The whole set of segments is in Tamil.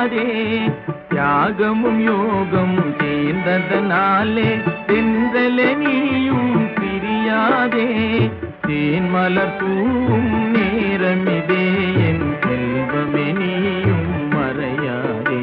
புரியாதே. தியாகமும் யோகமும் சேர்ந்ததனாலே தென்றலே நீயும் பிரியாதே. தேன்மலர் தூவும் நேரமிதே என் செல்வமே நீயும் மறையாதே.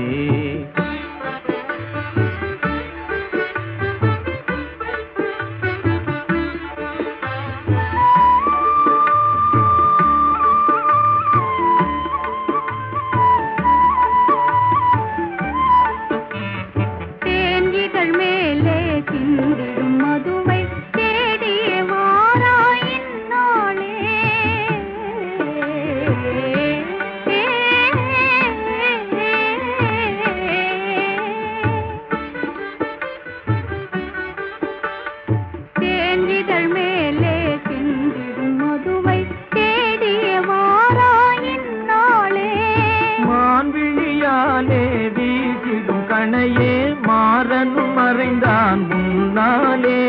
வீசிடும் கணையே மாறனும் மறைந்தான் முன்னாலே.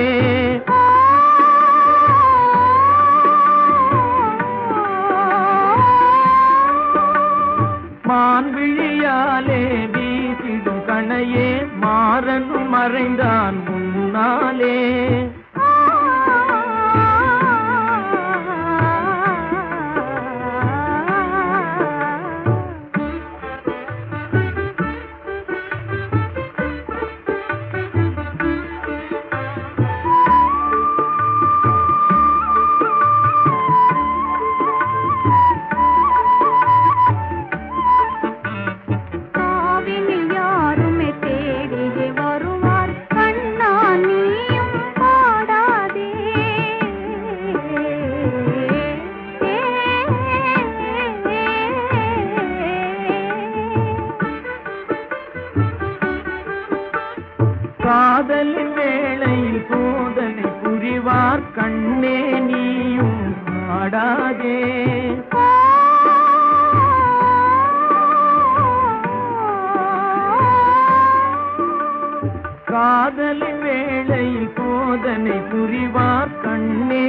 மான்விழியாலே வீசிடும் கணையே மாறனும் மறைந்தான் முன்னாலே. காதலின் வேளையில் சோதனை புரிவார் கண்ணே நீயும் பாடாதே. காதலின் வேளையில் சோதனை புரிவார் கண்ணே